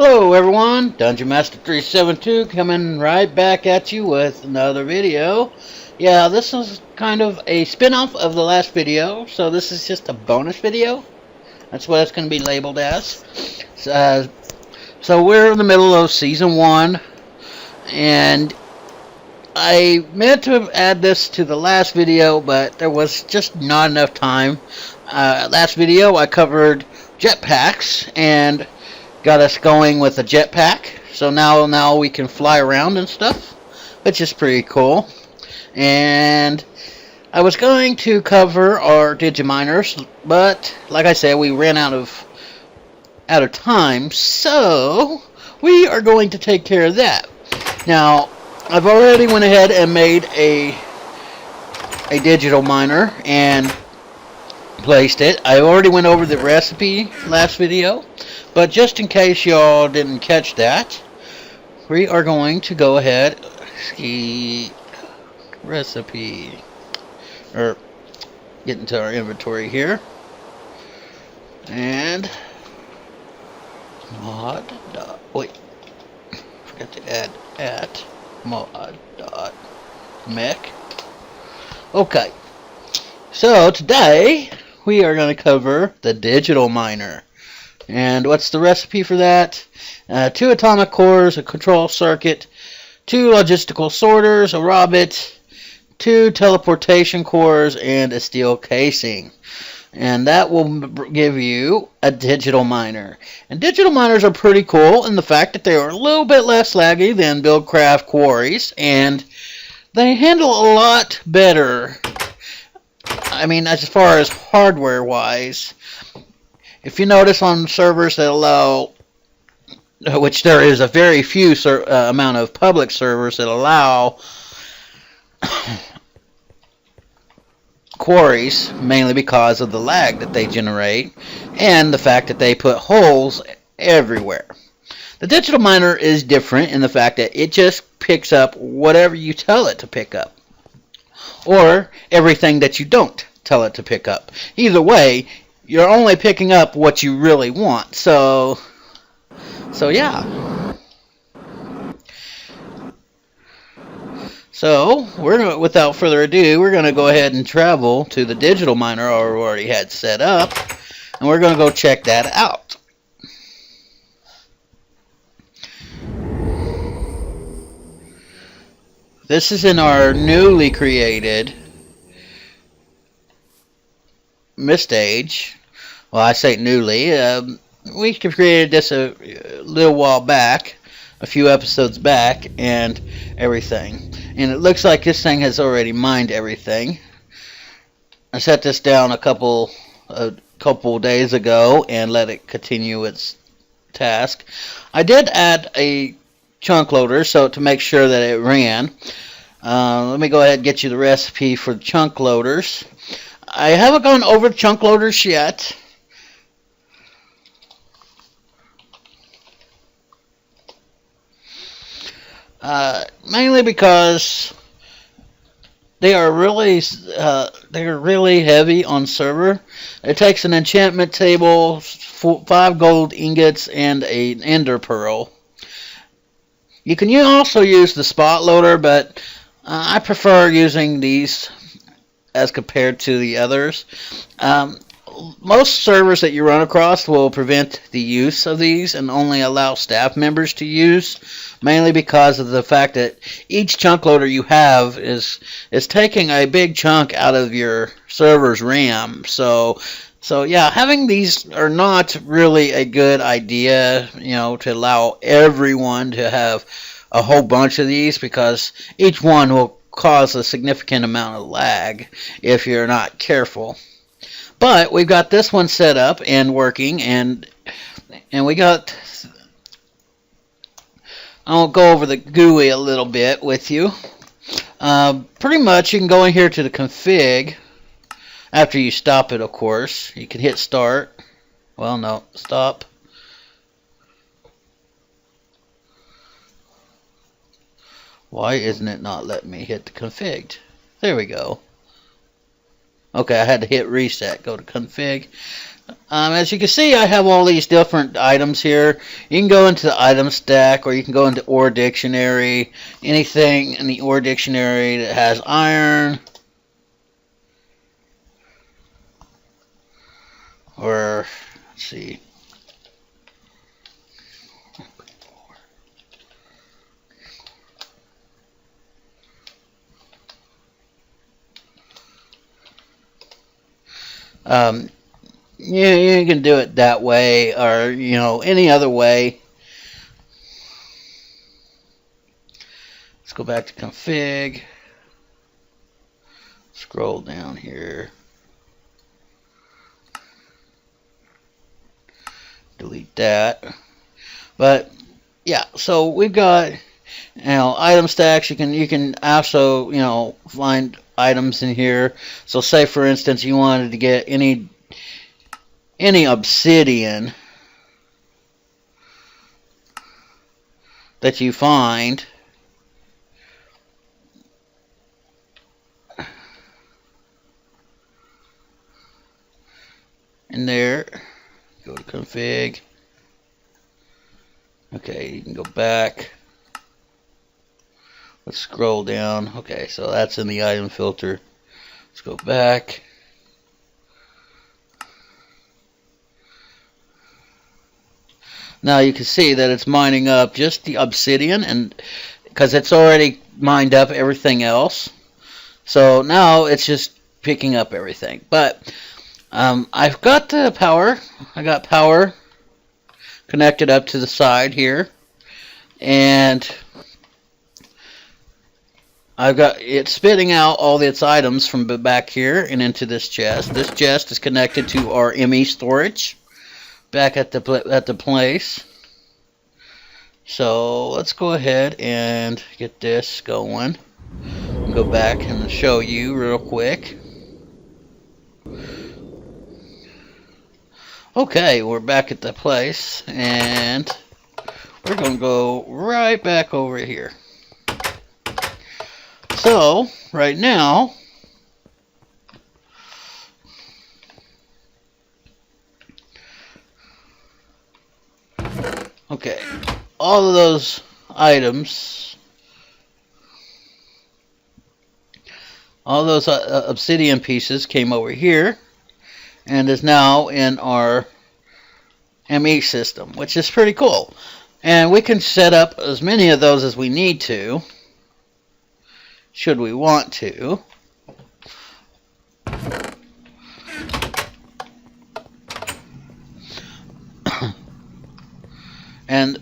Hello everyone, Dungeon Master 372 coming right back at you with another video. Yeah, this is kind of a spin-off of the last video, so this is just a bonus video. That's what it's going to be labeled as. So we're in the middle of Season 1, and I meant to add this to the last video, but there was just not enough time. Last video I covered jetpacks, and got us going with a jetpack, so now we can fly around and stuff, which is pretty cool. And I was going to cover our Digiminers, but like I said, we ran out of time, so we are going to take care of that. Now, I've already went ahead and made a digital miner and placed it. I already went over the recipe last video, but just in case y'all didn't catch that, we are going to go ahead, recipe, or get into our inventory here, and forgot to add at mod.mech. Okay, so today we are going to cover the digital miner. And what's the recipe for that? 2 atomic cores, a control circuit, 2 logistical sorters, a robot, 2 teleportation cores, and a steel casing. And that will give you a digital miner. And digital miners are pretty cool in the fact that they are a little bit less laggy than Buildcraft quarries, and they handle a lot better. I mean, as far as hardware-wise. If you notice on servers that allow, which there is a very few amount of public servers that allow quarries, mainly because of the lag that they generate and the fact that they put holes everywhere. The digital miner is different in the fact that it just picks up whatever you tell it to pick up, or everything that you don't tell it to pick up. Either way, you're only picking up what you really want. So yeah. So without further ado, we're gonna go ahead and travel to the digital miner I already had set up, and we're gonna go check that out. This is in our newly created stage. Well, I say newly. We created this a little while back, a few episodes back, and everything. And it looks like this thing has already mined everything. I set this down a couple days ago and let it continue its task. I did add a chunk loader so to make sure that it ran. Let me go ahead and get you the recipe for the chunk loaders. I haven't gone over chunk loaders yet. Mainly because they are really heavy on server. It takes an enchantment table, 5 gold ingots, and an ender pearl. You can also use the spot loader, but I prefer using these as compared to the others. Most servers that you run across will prevent the use of these and only allow staff members to use, mainly because of the fact that each chunk loader you have is taking a big chunk out of your server's RAM. So yeah, having these are not really a good idea, to allow everyone to have a whole bunch of these, because each one will cause a significant amount of lag if you're not careful. But we've got this one set up and working, and we got, I'll go over the GUI a little bit with you. Pretty much you can go in here to the config after you stop it, of course. You can hit start. Well, no, stop. Why isn't it not letting me hit the config? There we go. Okay, I had to hit reset. Go to config. As you can see, I have all these different items here. You can go into the item stack, or you can go into ore dictionary. Anything in the ore dictionary that has iron, or let's see. You can do it that way, or any other way. Let's go back to config. Scroll down here. Delete that. But yeah, so we've got item stacks. You can also find items in here. So say for instance you wanted to get any obsidian that you find. In there, go to config. Okay, you can go back. Let's scroll down. Okay, so that's in the item filter. Let's go back. Now you can see that it's mining up just the obsidian, and because it's already mined up everything else. So now it's just picking up everything. But I've got the power. I got power connected up to the side here, and I've got it spitting out all its items from back here and into this chest. This chest is connected to our ME storage back at the place. So let's go ahead and get this going. Go back and show you real quick. Okay, we're back at the place, and we're going to go right back over here. So, right now, okay, all of those items, all those obsidian pieces came over here and is now in our ME system, which is pretty cool. And we can set up as many of those as we need to, should we want to. And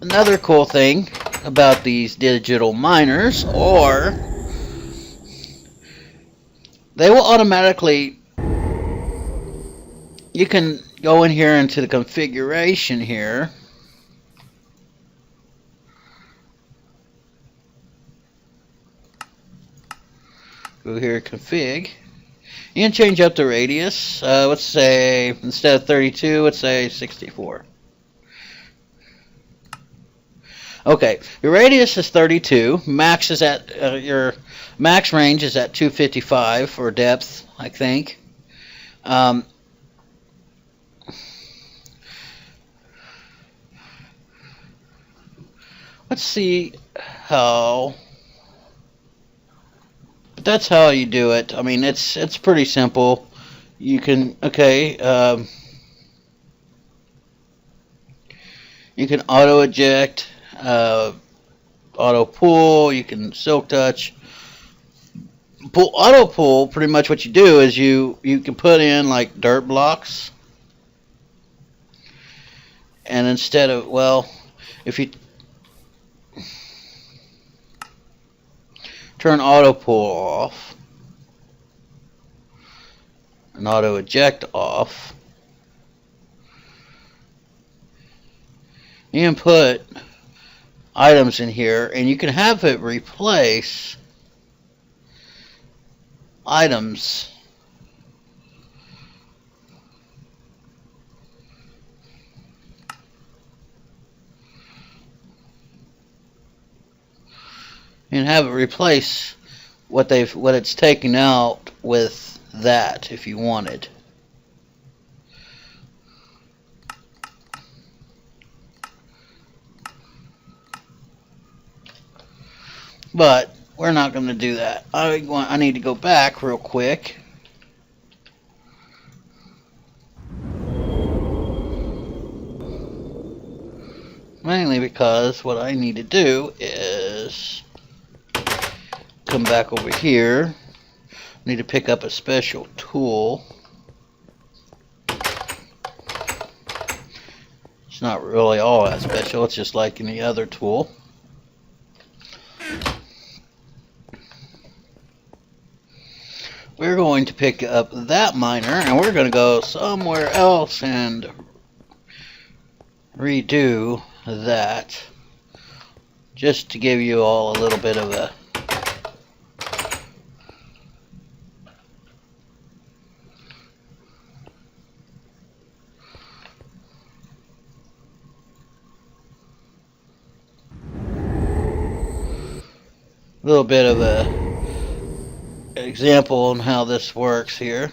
another cool thing about these digital miners, or they will automatically, you can go in here into the configuration here. Go here, config. You can change up the radius. Let's say instead of 32, let's say 64. Okay, your radius is 32. Max is at your max range is at 255 for depth, I think. Let's see how. But that's how you do it. I mean, it's pretty simple. You can you can auto eject. Auto pull, you can silk touch. Auto pull, pretty much what you do is you can put in like dirt blocks, and instead of, well, if you turn auto pull off and auto eject off, you can put items in here, and you can have it replace items and have it replace what it's taken out with that if you wanted. But we're not going to do that. I need to go back real quick. Mainly because what I need to do is come back over here. I need to pick up a special tool. It's not really all that special. It's just like any other tool. We're going to pick up that miner and we're going to go somewhere else and redo that, just to give you all a little bit of a example on how this works here.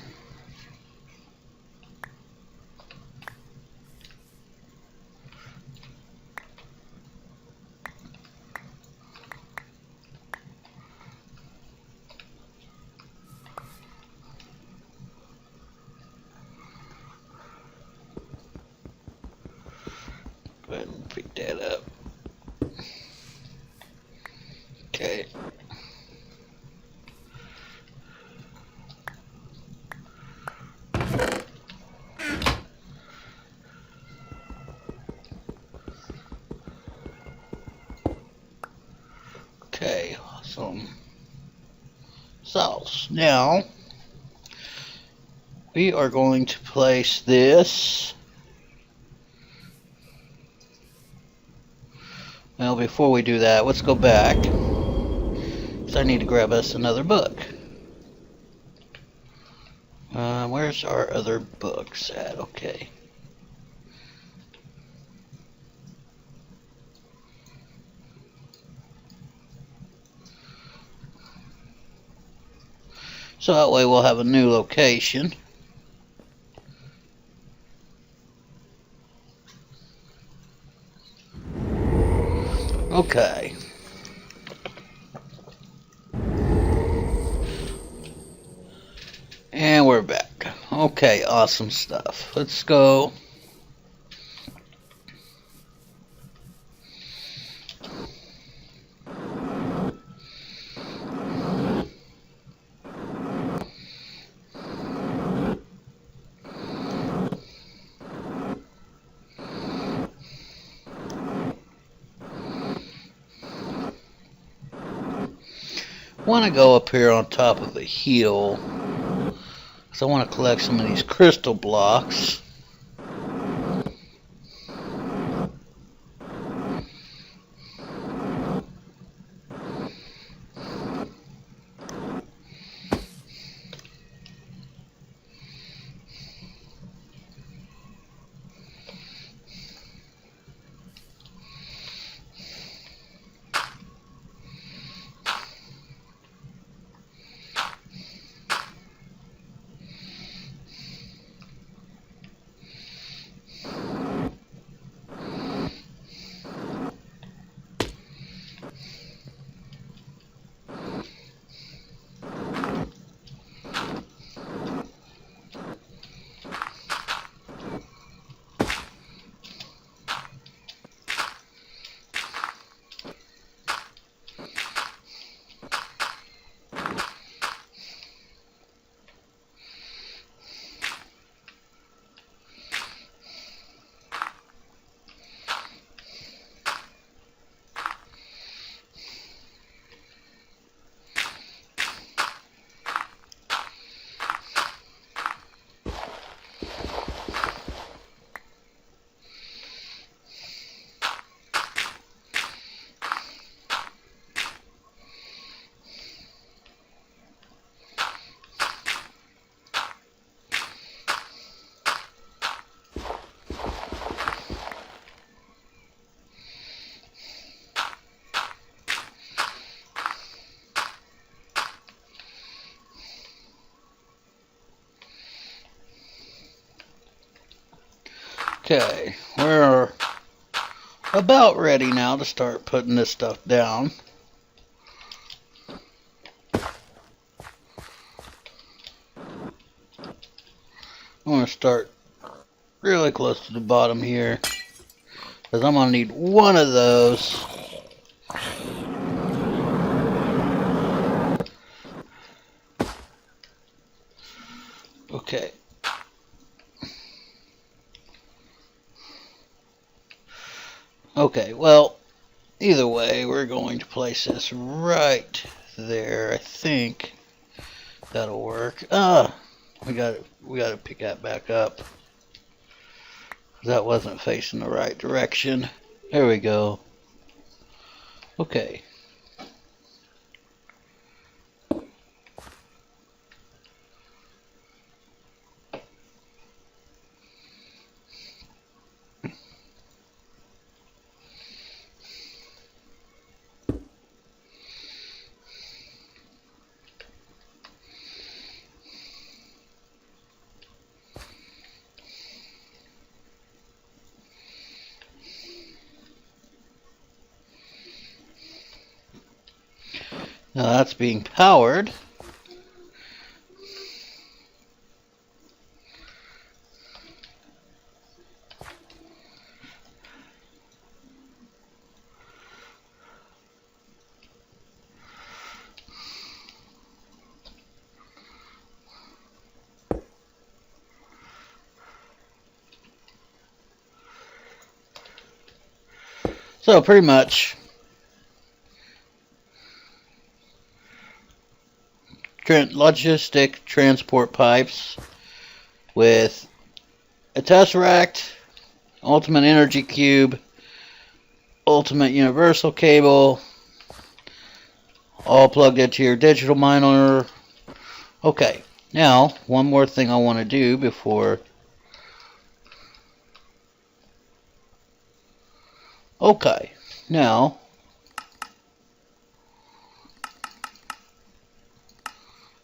Go ahead and pick that up. Okay. Okay, awesome. So now we are going to place this. Well, before we do that, let's go back. So I need to grab us another book. Where's our other books at? Okay. So that way we'll have a new location. Okay. And we're back. Okay, awesome stuff. Let's go. I want to go up here on top of a hill, because I want to collect some of these crystal blocks. Okay, we're about ready now to start putting this stuff down. going to start really close to the bottom here, because I'm going to need one of those. Okay. Okay, well, either way, we're going to place this right there. I think that'll work. We got to pick that back up. That wasn't facing the right direction. There we go. Okay. Now that's being powered. So pretty much logistic transport pipes with a tesseract, ultimate energy cube, ultimate universal cable, all plugged into your digital miner. Okay, now one more thing I want to do before. Okay, now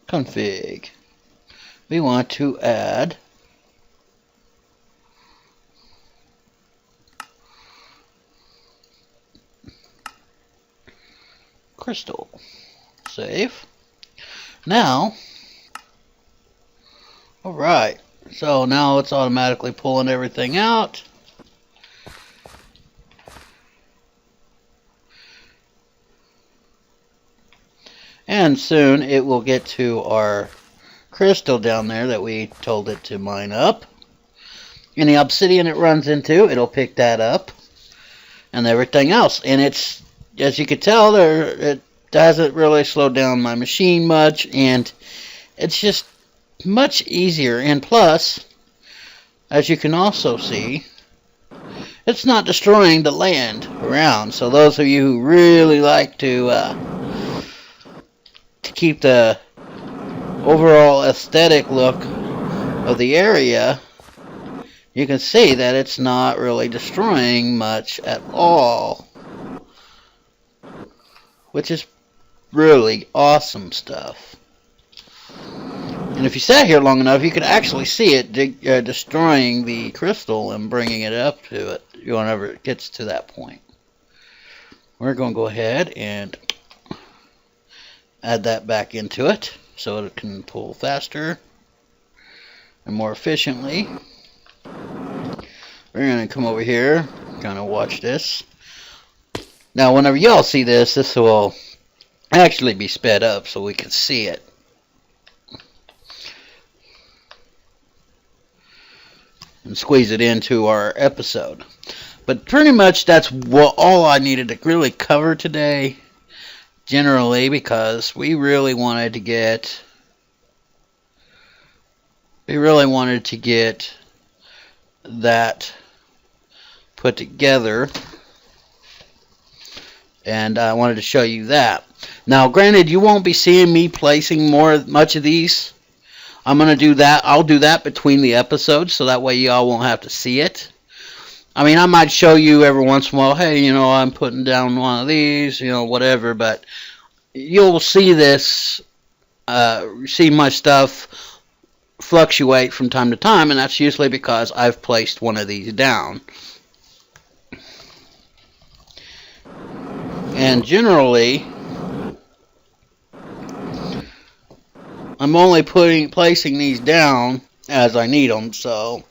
config. We want to add crystal. Save. Now, alright, so now it's automatically pulling everything out. And soon it will get to our crystal down there that we told it to mine up. Any obsidian it runs into, it'll pick that up. And everything else. And it's, as you can tell, it doesn't really slow down my machine much. And it's just much easier. And plus, as you can also see, it's not destroying the land around. So those of you who really like to keep the overall aesthetic look of the area, you can see that it's not really destroying much at all, which is really awesome stuff. And if you sat here long enough, you could actually see it destroying the crystal and bringing it up to it whenever it gets to that point. We're going to go ahead and add that back into it so it can pull faster and more efficiently. We're going to come over here, kind of watch this. Now whenever y'all see this, this will actually be sped up so we can see it. And squeeze it into our episode. But pretty much that's all I needed to really cover today. Generally, because we really wanted to get that put together, and I wanted to show you that. Now granted, you won't be seeing me placing much of these. I'm going to do that. I'll do that between the episodes, so that way y'all won't have to see it. I mean, I might show you every once in a while, hey, you know, I'm putting down one of these, you know, whatever, but you'll see this, see my stuff fluctuate from time to time, and that's usually because I've placed one of these down. And generally, I'm only placing these down as I need them. So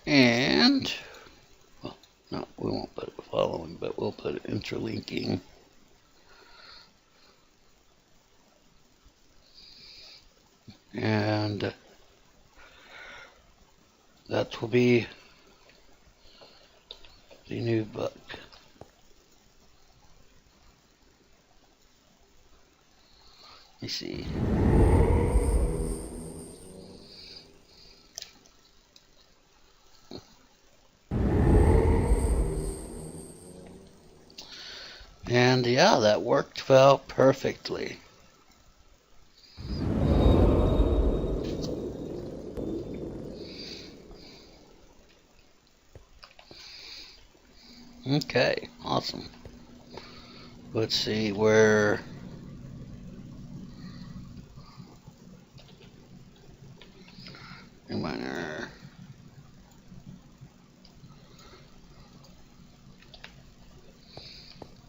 and well, no, we won't put it following, but we'll put it interlinking. And that will be the new book. Let me see. And yeah, that worked well perfectly. Okay, awesome. Let's see where. Minor.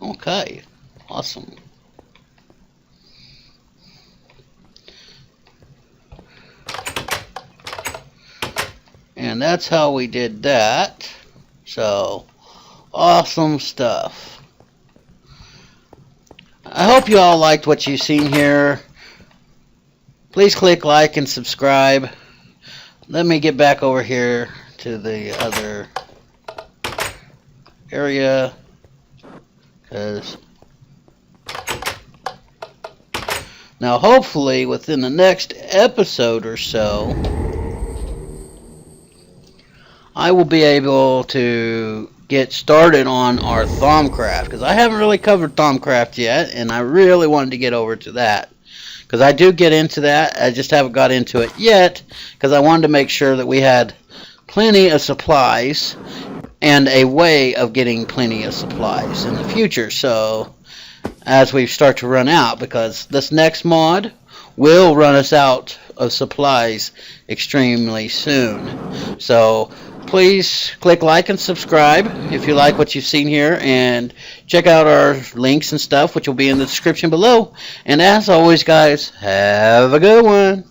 Okay, awesome. And that's how we did that. So, awesome stuff. I hope you all liked what you've seen here. Please click like and subscribe. Let me get back over here to the other area, because now hopefully within the next episode or so I will be able to get started on our Thaumcraft, because I haven't really covered Thaumcraft yet, and I really wanted to get over to that, because I do get into that. I just haven't got into it yet, because I wanted to make sure that we had plenty of supplies and a way of getting plenty of supplies in the future. So as we start to run out, because this next mod will run us out of supplies extremely soon. So please click like and subscribe if you like what you've seen here, and check out our links and stuff, which will be in the description below. And as always, guys, have a good one.